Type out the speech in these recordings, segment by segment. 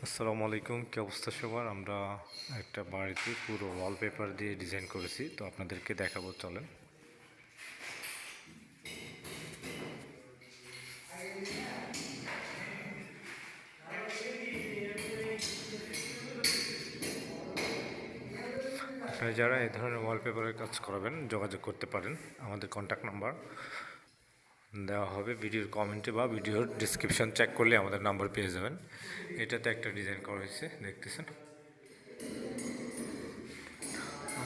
আসসালামু আলাইকুম, কি অবস্থা সবার? আমরা একটা বাড়িতে পুরো ওয়ালপেপার দিয়ে ডিজাইন করেছি, তো আপনাদেরকে দেখাবো, চলেন। আপনারা যারা এই ধরনের ওয়ালপেপারের কাজ করাবেন যোগাযোগ করতে পারেন। আমাদের কন্ট্যাক্ট নাম্বার দেওয়া হবে ভিডিওর কমেন্টে বা ভিডিওর ডিসক্রিপশন চেক করলে আমাদের নাম্বার পেয়ে যাবেন। এটাতে একটা ডিজাইন করা হয়েছে, দেখতেছেন।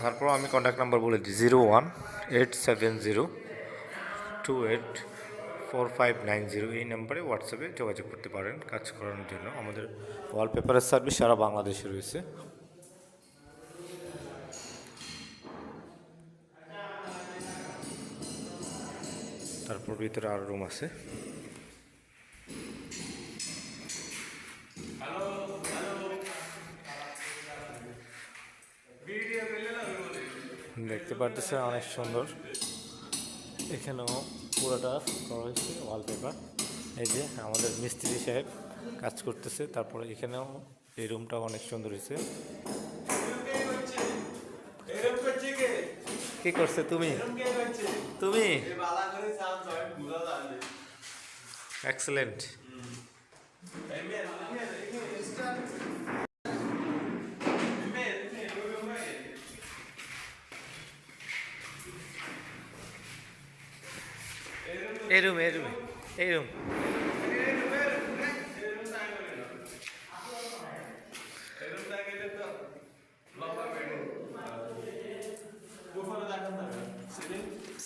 তারপর আমি কন্ট্যাক্ট নাম্বার বলে দিই 0187028459 এই নাম্বারে হোয়াটসঅ্যাপে যোগাযোগ করতে পারেন কাজ করানোর জন্য। আমাদের ওয়ালপেপারের সার্ভিস সারা বাংলাদেশে রয়েছে। তারপর ভিতরে আরও রুম আছে। দেখতে পারতেছে অনেক সুন্দর। এখানেও পুরোটা করা হয়েছে ওয়ালপেপার। এই যে আমাদের মিস্ত্রি সাহেব কাজ করতেছে। তারপরে এখানেও এই রুমটাও অনেক সুন্দর হয়েছে। কি করছে তুমি? তুমি এক্সেলেন্ট। এই রুম এই রুমে এই রুম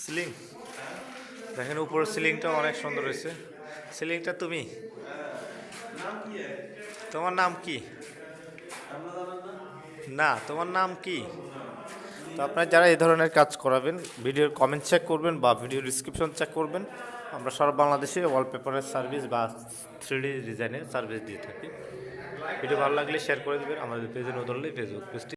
সিলিং দেখেন, উপরের সিলিংটা অনেক সুন্দর হয়েছে। সিলিংটা তুমি, তোমার নাম কি? না, তোমার নাম কি? তো আপনারা যারা এই ধরনের কাজ করাবেন ভিডিওর কমেন্ট চেক করবেন বা ভিডিও ডিসক্রিপশন চেক করবেন। আমরা সারা বাংলাদেশে ওয়ালপেপারের সার্ভিস বা 3D ডিজাইনের সার্ভিস দিয়ে থাকি। ভিডিও ভালো লাগলে শেয়ার করে দেবেন। আমাদের পেজে নতুন হলে ফেসবুক পেজটি